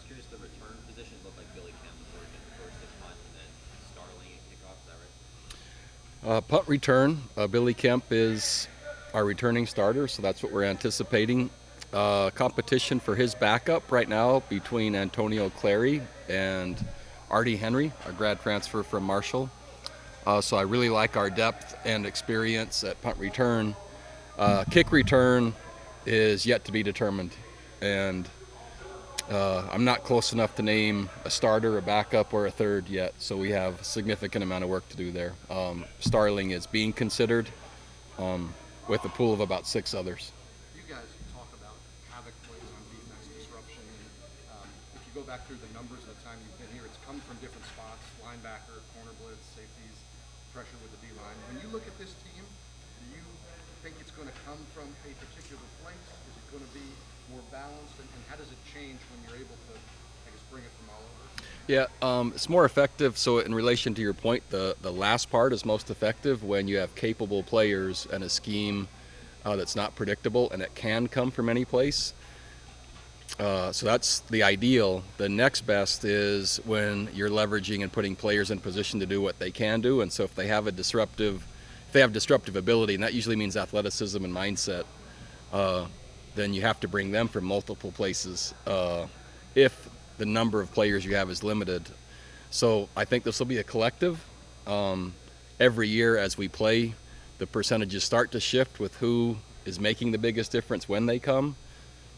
curious, the return positions look like Billy Kemp is working first at punt and then Starling at kickoff. Is that right? Punt return, Billy Kemp is our returning starter, so that's what we're anticipating. Competition for his backup right now between Antonio Clary and Artie Henry, a grad transfer from Marshall. So I really like our depth and experience at punt return. Kick return is yet to be determined, and I'm not close enough to name a starter, a backup, or a third yet, so we have a significant amount of work to do there. Starling is being considered with a pool of about 6 others. You guys talk about havoc plays on defense, disruption, and if you go back through the numbers of the time you've been here, it's come from different spots: linebacker, corner blitz, safeties, pressure with the D line. When you look at this team, do you think it's going to come from a particular place? Is it going to be more balanced, and how does it change when you're able to, I guess, bring it from all over? Yeah, it's more effective. So in relation to your point, the last part is most effective when you have capable players and a scheme that's not predictable, and it can come from any place. So that's the ideal. The next best is when you're leveraging and putting players in position to do what they can do. And so if they have disruptive ability, and that usually means athleticism and mindset, then you have to bring them from multiple places if the number of players you have is limited. So I think this will be a collective. Every year as we play, the percentages start to shift with who is making the biggest difference when they come.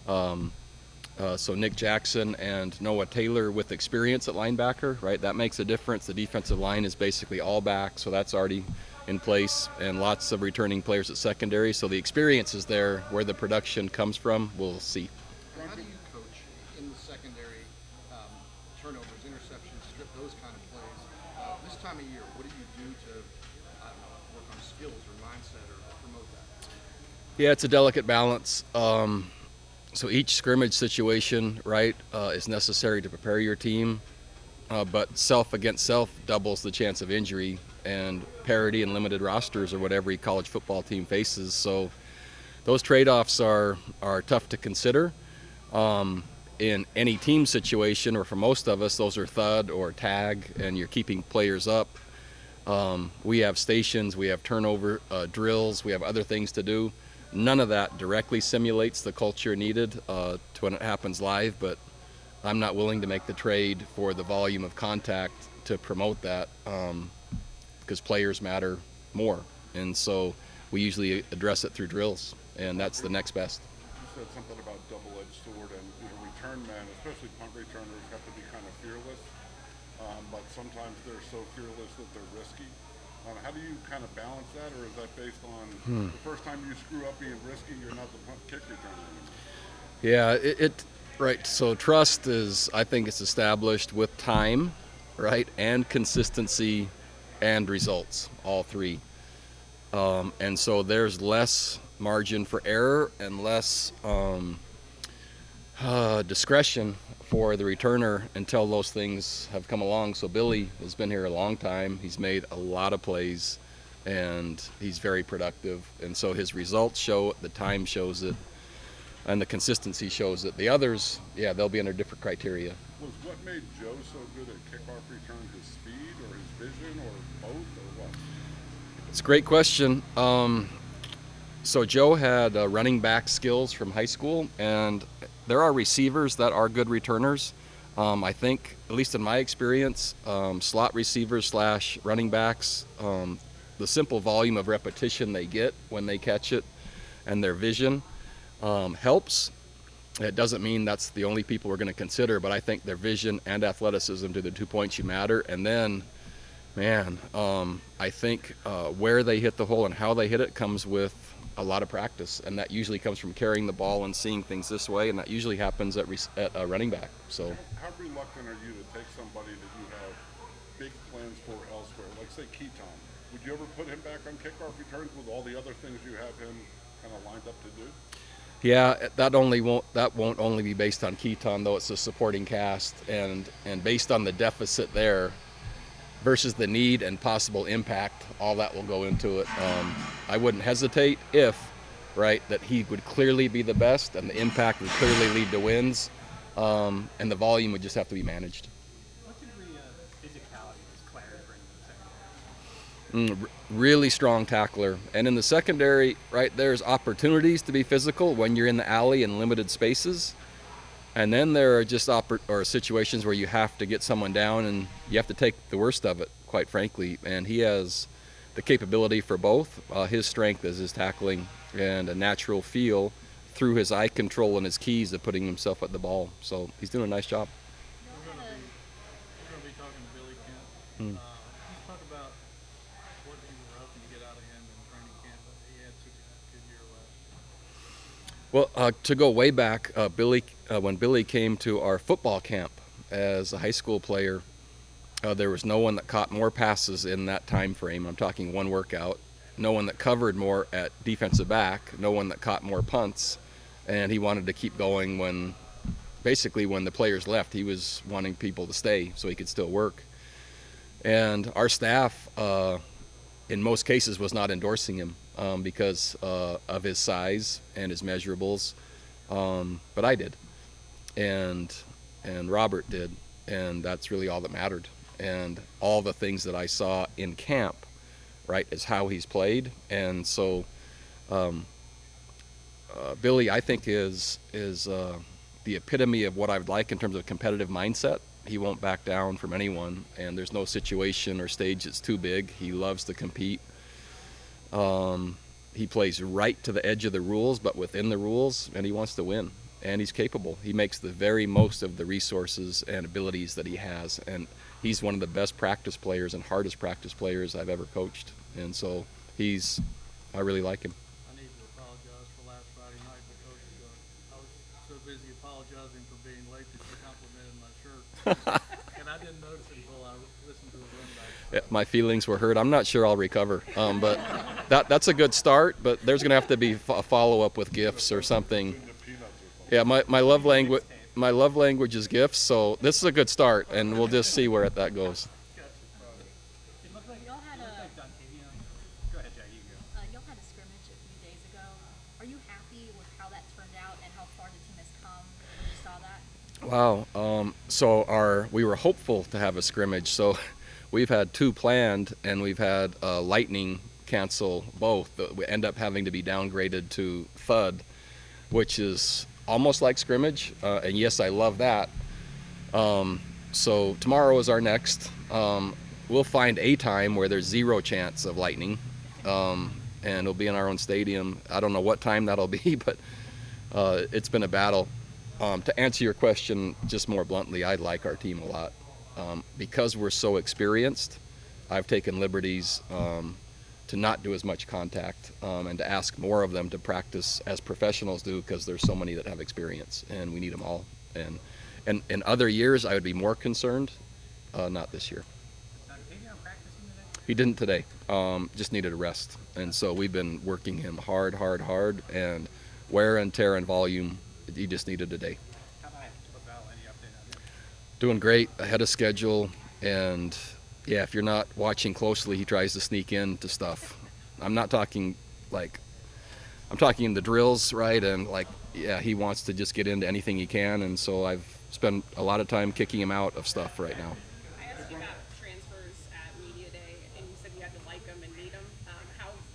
So Nick Jackson and Noah Taylor with experience at linebacker, right? That makes a difference. The defensive line is basically all back, so that's already in place, and lots of returning players at secondary. So the experience is there. Where the production comes from, we'll see. And how do you coach in the secondary, turnovers, interceptions, strip, those kind of plays? This time of year, what do you do to, I don't know, work on skills or mindset or promote that? Yeah, it's a delicate balance. So each scrimmage situation, right, is necessary to prepare your team, but self against self doubles the chance of injury, and parity and limited rosters are what every college football team faces. So those trade-offs are tough to consider. In any team situation, or for most of us, those are thud or tag, and you're keeping players up. We have stations, we have turnover drills, we have other things to do. None of that directly simulates the culture needed to when it happens live, but I'm not willing to make the trade for the volume of contact to promote that because players matter more. And so we usually address it through drills, and that's the next best. You said something about double-edged sword, and return men, especially punt returners, have to be kind of fearless, but sometimes they're so fearless that they're risky. How do you kind of balance that, or is that based on the first time you screw up being risky, you're not the punt kick returner anymore? Yeah, right. So trust is, I think it's established with time, right, and consistency and results, all three. And so there's less margin for error and less discretion for the returner until those things have come along. So Billy has been here a long time. He's made a lot of plays, and he's very productive. And so his results show it, the time shows it, and the consistency shows it. The others, yeah, they'll be under different criteria. Was what made Joe so good at kickoff return his speed or his vision or both or what? It's a great question. So Joe had running back skills from high school, and there are receivers that are good returners. I think, at least in my experience, slot receivers / running backs, the simple volume of repetition they get when they catch it and their vision helps. It doesn't mean that's the only people we're going to consider, but I think their vision and athleticism to the 2 points you matter. And then, man, I think where they hit the hole and how they hit it comes with a lot of practice, and that usually comes from carrying the ball and seeing things this way, and that usually happens at running back. So, how reluctant are you to take somebody that you have big plans for elsewhere, like say Keaton? Would you ever put him back on kickoff returns with all the other things you have him kind of lined up to do? Yeah, that won't only be based on Keaton, though. It's a supporting cast, and based on the deficit there versus the need and possible impact, all that will go into it. I wouldn't hesitate if, right, that he would clearly be the best and the impact would clearly lead to wins. and the volume would just have to be managed. What degree of physicality does Clary bring to the secondary? Really strong tackler. And in the secondary, right, there's opportunities to be physical when you're in the alley in limited spaces. And then there are just situations where you have to get someone down and you have to take the worst of it, quite frankly. And he has the capability for both. His strength is his tackling and a natural feel through his eye control and his keys of putting himself at the ball. So he's doing a nice job. We're going to be talking to Billy Kemp. Just talk about what you were hoping to get out of him in training camp. He had such a good year last year. Well, to go way back, when Billy came to our football camp as a high school player, there was no one that caught more passes in that time frame. I'm talking one workout. No one that covered more at defensive back. No one that caught more punts. And he wanted to keep going when the players left. He was wanting people to stay so he could still work. And our staff, in most cases, was not endorsing him because of his size and his measurables. But I did. And Robert did. And that's really all that mattered. And all the things that I saw in camp, right, is how he's played. And so Billy, I think, is the epitome of what I would like in terms of competitive mindset. He won't back down from anyone, and there's no situation or stage that's too big. He loves to compete. He plays right to the edge of the rules, but within the rules, and he wants to win. And he's capable. He makes the very most of the resources and abilities that he has, and he's one of the best practice players and hardest practice players I've ever coached. And so I really like him. I need to apologize for last Friday night because I was so busy apologizing for being late that you complimented my shirt. And I didn't notice it until I listened to the runback. Yeah, my feelings were hurt. I'm not sure I'll recover, but that's a good start. But there's going to have to be a follow-up with gifts or something. Yeah, my love language is gifts. So this is a good start, and we'll just see where that goes. Go ahead, Jay. You go. Y'all had a scrimmage a few days ago. Are you happy with how that turned out and how far the team has come when you saw that? Wow. So we were hopeful to have a scrimmage. So we've had two planned, and we've had Lightning cancel both. We end up having to be downgraded to Thud, which is almost like scrimmage. And yes, I love that. So tomorrow is our next. We'll find a time where there's zero chance of Lightning. And it'll be in our own stadium. I don't know what time that'll be, but it's been a battle. To answer your question just more bluntly, I like our team a lot. Because we're so experienced, I've taken liberties to not do as much contact and to ask more of them to practice as professionals do, because there's so many that have experience and we need them all. And in other years, I would be more concerned, not this year. He didn't today. Just needed a rest. And so we've been working him hard, and wear and tear and volume. He just needed a day. How about Lavelle? Any update on him? Doing great, ahead of schedule. And yeah, if you're not watching closely, he tries to sneak into stuff. I'm talking in the drills, right? And he wants to just get into anything he can. And so I've spent a lot of time kicking him out of stuff right now. I asked you about transfers at Media Day, and you said you had to like them and need them.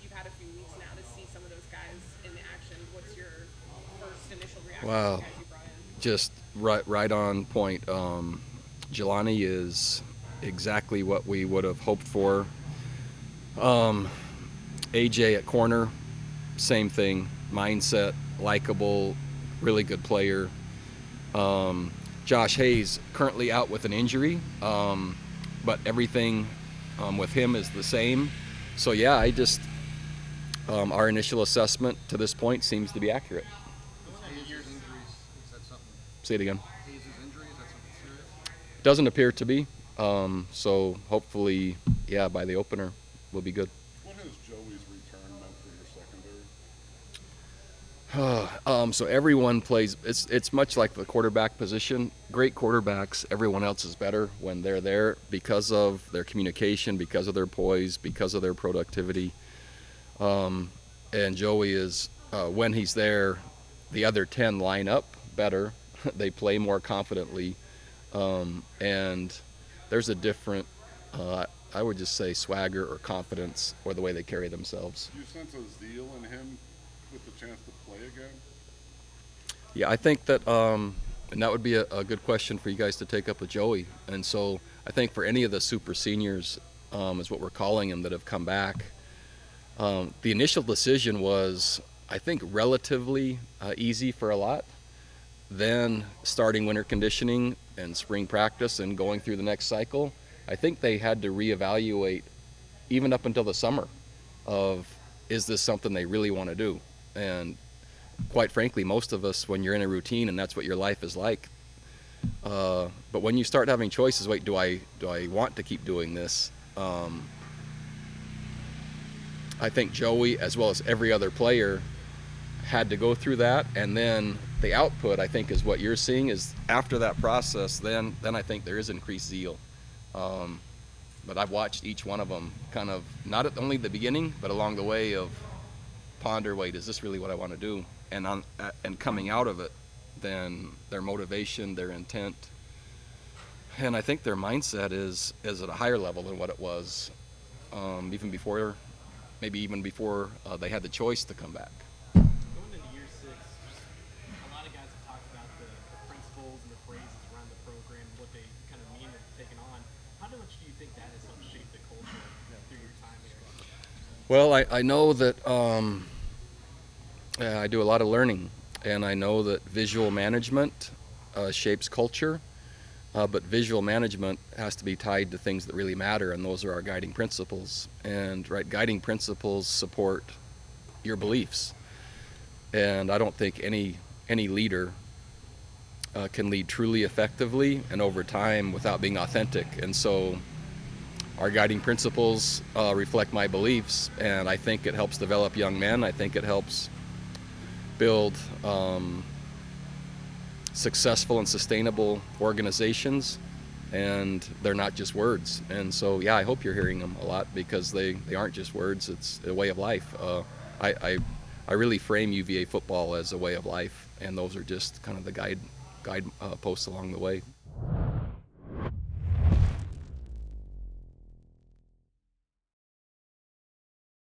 You've had a few weeks now to see some of those guys in action. What's your first initial reaction to the guys you brought in? Just right on point. Jelani is exactly what we would have hoped for. AJ at corner, same thing. Mindset, likable, really good player. Josh Hayes currently out with an injury, but everything with him is the same. So yeah, our initial assessment to this point seems to be accurate. Hayes' injuries, is that something? Say it again. Hayes' injury, is that something serious? Doesn't appear to be. So hopefully, by the opener, we'll be good. What has Joey's return meant for your secondary? So everyone plays. It's much like the quarterback position. Great quarterbacks. Everyone else is better when they're there because of their communication, because of their poise, because of their productivity. And Joey is when he's there, the other 10 line up better. they play more confidently, and there's a different, I would just say, swagger or confidence or the way they carry themselves. Do you sense a zeal in him with the chance to play again? Yeah, I think that, and that would be a good question for you guys to take up with Joey. And so I think for any of the super seniors, is what we're calling them, that have come back, the initial decision was, I think, relatively easy for a lot. Then starting winter conditioning and spring practice and going through the next cycle, I think they had to reevaluate even up until the summer of, is this something they really want to do? And quite frankly, most of us, when you're in a routine and that's what your life is like, but when you start having choices, wait, do I want to keep doing this? I think Joey, as well as every other player, had to go through that, and then the output, I think, is what you're seeing is after that process, then I think there is increased zeal. But I've watched each one of them kind of, not at only the beginning, but along the way of ponder, wait, is this really what I want to do? And coming out of it, then their motivation, their intent, and I think their mindset is at a higher level than what it was even before, maybe even before they had the choice to come back. Going into year 6, a lot of guys have talked about the principles and the phrases around the program, what they kind of mean and taken on. How much do you think that has helped shape the culture through your time here? Well, I know that I do a lot of learning, and I know that visual management shapes culture, but visual management has to be tied to things that really matter, and those are our guiding principles. And guiding principles support your beliefs, and I don't think any leader can lead truly effectively and over time without being authentic. And so our guiding principles reflect my beliefs, and I think it helps develop young men. I think it helps build successful and sustainable organizations, and they're not just words. And so, yeah, I hope you're hearing them a lot, because they aren't just words, it's a way of life. I really frame UVA football as a way of life, and those are just kind of the guide posts along the way.